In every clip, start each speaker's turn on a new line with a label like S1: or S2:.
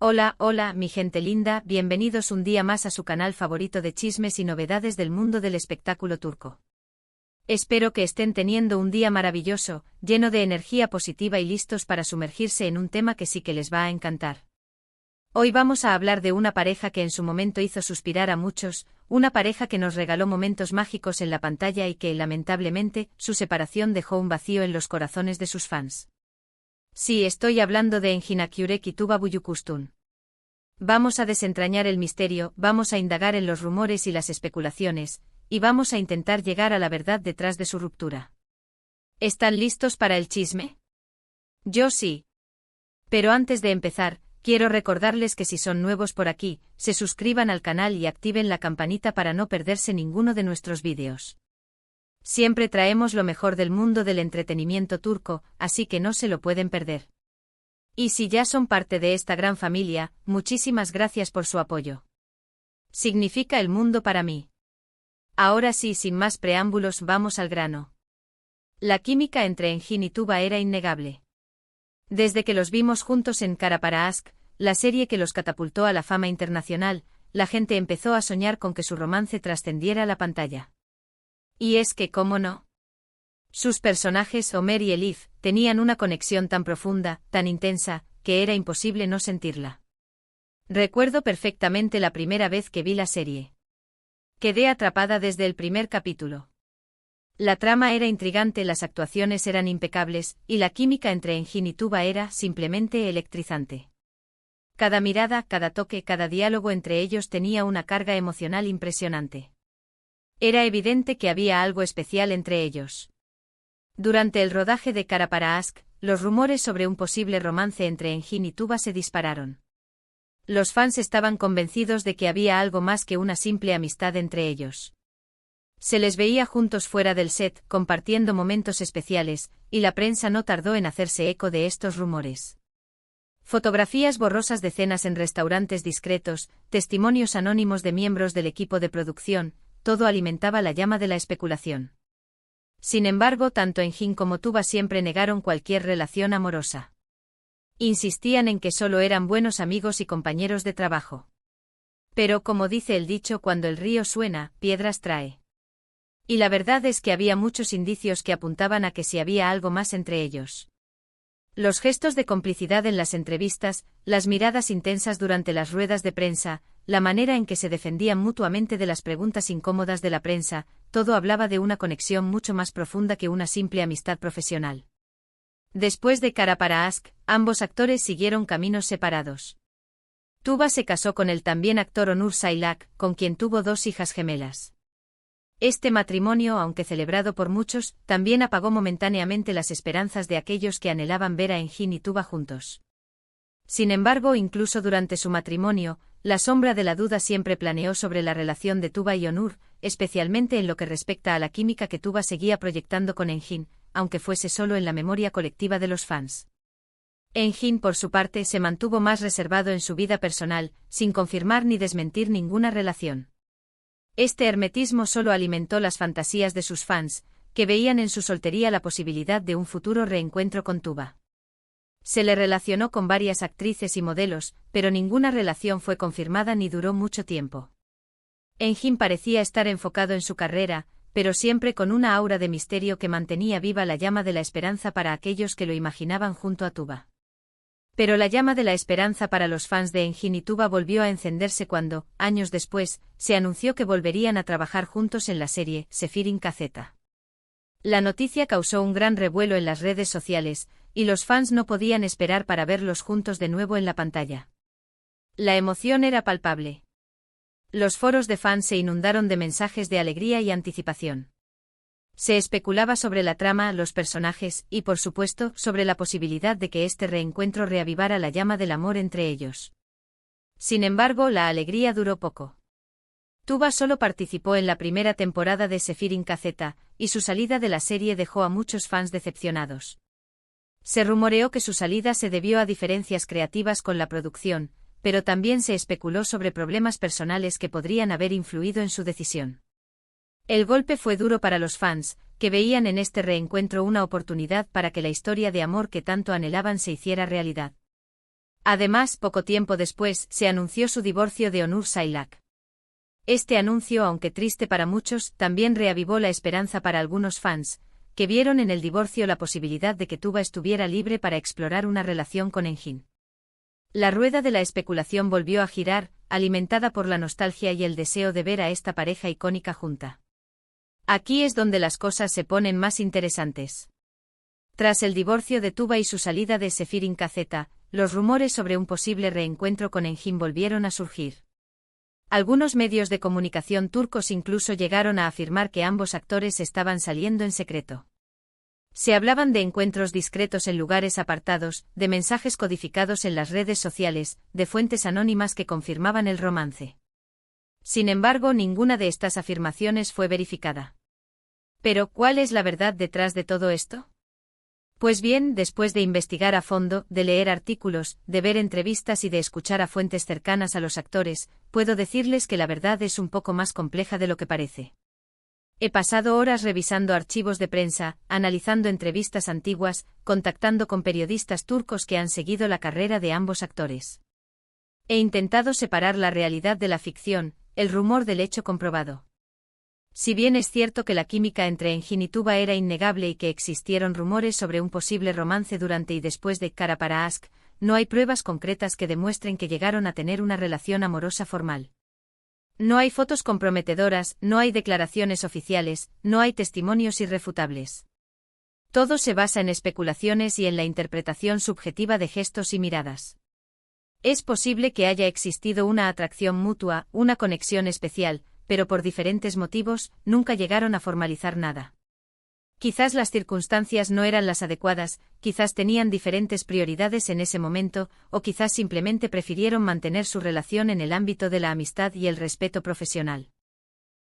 S1: Hola, hola, mi gente linda, bienvenidos un día más a su canal favorito de chismes y novedades del mundo del espectáculo turco. Espero que estén teniendo un día maravilloso, lleno de energía positiva y listos para sumergirse en un tema que sí que les va a encantar. Hoy vamos a hablar de una pareja que en su momento hizo suspirar a muchos, una pareja que nos regaló momentos mágicos en la pantalla y que, lamentablemente, su separación dejó un vacío en los corazones de sus fans. Sí, estoy hablando de Engin Akyurek y Tuba Büyüküstün. Vamos a desentrañar el misterio, vamos a indagar en los rumores y las especulaciones, y vamos a intentar llegar a la verdad detrás de su ruptura. ¿Están listos para el chisme? Yo sí. Pero antes de empezar, quiero recordarles que si son nuevos por aquí, se suscriban al canal y activen la campanita para no perderse ninguno de nuestros vídeos. Siempre traemos lo mejor del mundo del entretenimiento turco, así que no se lo pueden perder. Y si ya son parte de esta gran familia, muchísimas gracias por su apoyo. Significa el mundo para mí. Ahora sí, sin más preámbulos, vamos al grano. La química entre Engin y Tuba era innegable. Desde que los vimos juntos en Kara para Aşk, la serie que los catapultó a la fama internacional, la gente empezó a soñar con que su romance trascendiera la pantalla. Y es que, ¿cómo no? Sus personajes, Ömer y Elif, tenían una conexión tan profunda, tan intensa, que era imposible no sentirla. Recuerdo perfectamente la primera vez que vi la serie. Quedé atrapada desde el primer capítulo. La trama era intrigante, las actuaciones eran impecables, y la química entre Engin y Tuba era simplemente electrizante. Cada mirada, cada toque, cada diálogo entre ellos tenía una carga emocional impresionante. Era evidente que había algo especial entre ellos. Durante el rodaje de Kara para Aşk, los rumores sobre un posible romance entre Engin y Tuba se dispararon. Los fans estaban convencidos de que había algo más que una simple amistad entre ellos. Se les veía juntos fuera del set, compartiendo momentos especiales, y la prensa no tardó en hacerse eco de estos rumores. Fotografías borrosas de cenas en restaurantes discretos, testimonios anónimos de miembros del equipo de producción, todo alimentaba la llama de la especulación. Sin embargo, tanto Engin como Tuba siempre negaron cualquier relación amorosa. Insistían en que solo eran buenos amigos y compañeros de trabajo. Pero como dice el dicho, cuando el río suena, piedras trae. Y la verdad es que había muchos indicios que apuntaban a que sí había algo más entre ellos. Los gestos de complicidad en las entrevistas, las miradas intensas durante las ruedas de prensa, la manera en que se defendían mutuamente de las preguntas incómodas de la prensa, todo hablaba de una conexión mucho más profunda que una simple amistad profesional. Después de Kara para Aşk, ambos actores siguieron caminos separados. Tuba se casó con el también actor Onur Saylak, con quien tuvo 2 hijas gemelas. Este matrimonio, aunque celebrado por muchos, también apagó momentáneamente las esperanzas de aquellos que anhelaban ver a Engin y Tuba juntos. Sin embargo, incluso durante su matrimonio, la sombra de la duda siempre planeó sobre la relación de Tuba y Onur, especialmente en lo que respecta a la química que Tuba seguía proyectando con Engin, aunque fuese solo en la memoria colectiva de los fans. Engin, por su parte, se mantuvo más reservado en su vida personal, sin confirmar ni desmentir ninguna relación. Este hermetismo solo alimentó las fantasías de sus fans, que veían en su soltería la posibilidad de un futuro reencuentro con Tuba. Se le relacionó con varias actrices y modelos, pero ninguna relación fue confirmada ni duró mucho tiempo. Engin parecía estar enfocado en su carrera, pero siempre con una aura de misterio que mantenía viva la llama de la esperanza para aquellos que lo imaginaban junto a Tuba. Pero la llama de la esperanza para los fans de Engin y Tuba volvió a encenderse cuando, años después, se anunció que volverían a trabajar juntos en la serie Sefirin Kazeta. La noticia causó un gran revuelo en las redes sociales, y los fans no podían esperar para verlos juntos de nuevo en la pantalla. La emoción era palpable. Los foros de fans se inundaron de mensajes de alegría y anticipación. Se especulaba sobre la trama, los personajes, y por supuesto, sobre la posibilidad de que este reencuentro reavivara la llama del amor entre ellos. Sin embargo, la alegría duró poco. Tuba solo participó en la primera temporada de Sefirin Kazeta, y su salida de la serie dejó a muchos fans decepcionados. Se rumoreó que su salida se debió a diferencias creativas con la producción, pero también se especuló sobre problemas personales que podrían haber influido en su decisión. El golpe fue duro para los fans, que veían en este reencuentro una oportunidad para que la historia de amor que tanto anhelaban se hiciera realidad. Además, poco tiempo después, se anunció su divorcio de Onur Sailak. Este anuncio, aunque triste para muchos, también reavivó la esperanza para algunos fans, que vieron en el divorcio la posibilidad de que Tuba estuviera libre para explorar una relación con Engin. La rueda de la especulación volvió a girar, alimentada por la nostalgia y el deseo de ver a esta pareja icónica junta. Aquí es donde las cosas se ponen más interesantes. Tras el divorcio de Tuba y su salida de Sefirin Kazeta, los rumores sobre un posible reencuentro con Engin volvieron a surgir. Algunos medios de comunicación turcos incluso llegaron a afirmar que ambos actores estaban saliendo en secreto. Se hablaban de encuentros discretos en lugares apartados, de mensajes codificados en las redes sociales, de fuentes anónimas que confirmaban el romance. Sin embargo, ninguna de estas afirmaciones fue verificada. Pero, ¿cuál es la verdad detrás de todo esto? Pues bien, después de investigar a fondo, de leer artículos, de ver entrevistas y de escuchar a fuentes cercanas a los actores, puedo decirles que la verdad es un poco más compleja de lo que parece. He pasado horas revisando archivos de prensa, analizando entrevistas antiguas, contactando con periodistas turcos que han seguido la carrera de ambos actores. He intentado separar la realidad de la ficción, el rumor del hecho comprobado. Si bien es cierto que la química entre Engin y Tuba era innegable y que existieron rumores sobre un posible romance durante y después de Kara para Aşk, no hay pruebas concretas que demuestren que llegaron a tener una relación amorosa formal. No hay fotos comprometedoras, no hay declaraciones oficiales, no hay testimonios irrefutables. Todo se basa en especulaciones y en la interpretación subjetiva de gestos y miradas. Es posible que haya existido una atracción mutua, una conexión especial, pero por diferentes motivos, nunca llegaron a formalizar nada. Quizás las circunstancias no eran las adecuadas, quizás tenían diferentes prioridades en ese momento, o quizás simplemente prefirieron mantener su relación en el ámbito de la amistad y el respeto profesional.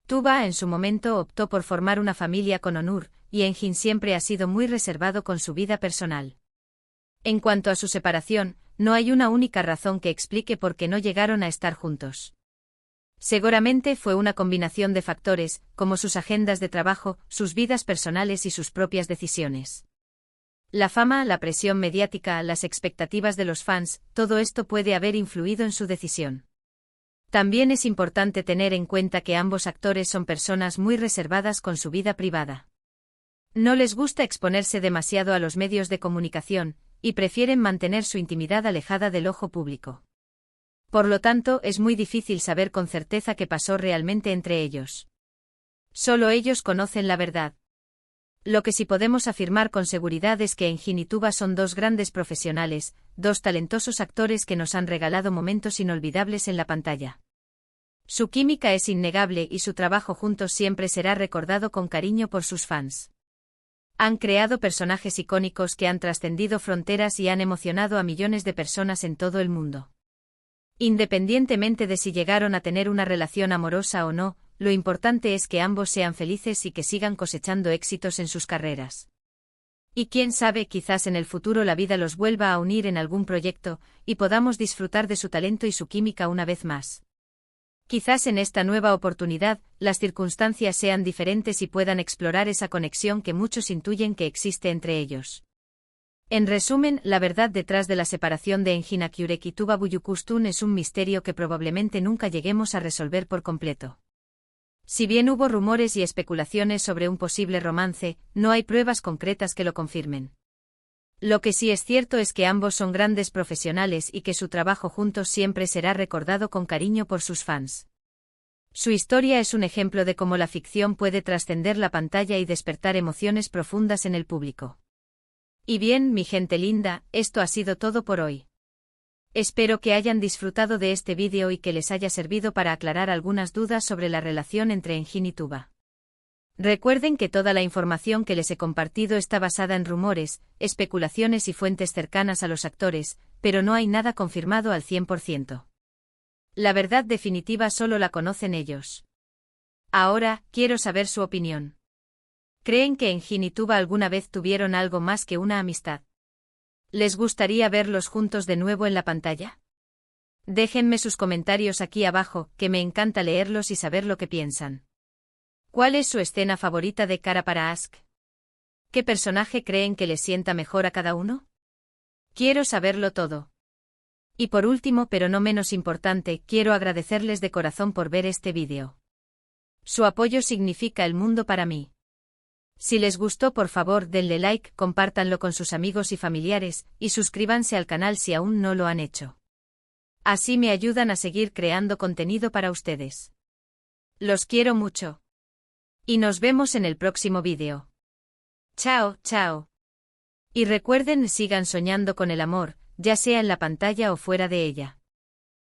S1: Tuba en su momento optó por formar una familia con Onur, y Engin siempre ha sido muy reservado con su vida personal. En cuanto a su separación, no hay una única razón que explique por qué no llegaron a estar juntos. Seguramente fue una combinación de factores, como sus agendas de trabajo, sus vidas personales y sus propias decisiones. La fama, la presión mediática, las expectativas de los fans, todo esto puede haber influido en su decisión. También es importante tener en cuenta que ambos actores son personas muy reservadas con su vida privada. No les gusta exponerse demasiado a los medios de comunicación, y prefieren mantener su intimidad alejada del ojo público. Por lo tanto, es muy difícil saber con certeza qué pasó realmente entre ellos. Solo ellos conocen la verdad. Lo que sí podemos afirmar con seguridad es que Engin y Tuba son dos grandes profesionales, dos talentosos actores que nos han regalado momentos inolvidables en la pantalla. Su química es innegable y su trabajo juntos siempre será recordado con cariño por sus fans. Han creado personajes icónicos que han trascendido fronteras y han emocionado a millones de personas en todo el mundo. Independientemente de si llegaron a tener una relación amorosa o no, lo importante es que ambos sean felices y que sigan cosechando éxitos en sus carreras. Y quién sabe, quizás en el futuro la vida los vuelva a unir en algún proyecto, y podamos disfrutar de su talento y su química una vez más. Quizás en esta nueva oportunidad, las circunstancias sean diferentes y puedan explorar esa conexión que muchos intuyen que existe entre ellos. En resumen, la verdad detrás de la separación de Engin Akyurek y Tuba Büyüküstün es un misterio que probablemente nunca lleguemos a resolver por completo. Si bien hubo rumores y especulaciones sobre un posible romance, no hay pruebas concretas que lo confirmen. Lo que sí es cierto es que ambos son grandes profesionales y que su trabajo juntos siempre será recordado con cariño por sus fans. Su historia es un ejemplo de cómo la ficción puede trascender la pantalla y despertar emociones profundas en el público. Y bien, mi gente linda, esto ha sido todo por hoy. Espero que hayan disfrutado de este vídeo y que les haya servido para aclarar algunas dudas sobre la relación entre Engin y Tuba. Recuerden que toda la información que les he compartido está basada en rumores, especulaciones y fuentes cercanas a los actores, pero no hay nada confirmado al 100%. La verdad definitiva solo la conocen ellos. Ahora, quiero saber su opinión. ¿Creen que Engin y Tuba alguna vez tuvieron algo más que una amistad? ¿Les gustaría verlos juntos de nuevo en la pantalla? Déjenme sus comentarios aquí abajo, que me encanta leerlos y saber lo que piensan. ¿Cuál es su escena favorita de Kara para Aşk? ¿Qué personaje creen que les sienta mejor a cada uno? Quiero saberlo todo. Y por último, pero no menos importante, quiero agradecerles de corazón por ver este vídeo. Su apoyo significa el mundo para mí. Si les gustó, por favor denle like, compártanlo con sus amigos y familiares, y suscríbanse al canal si aún no lo han hecho. Así me ayudan a seguir creando contenido para ustedes. Los quiero mucho. Y nos vemos en el próximo vídeo. Chao, chao. Y recuerden, sigan soñando con el amor, ya sea en la pantalla o fuera de ella.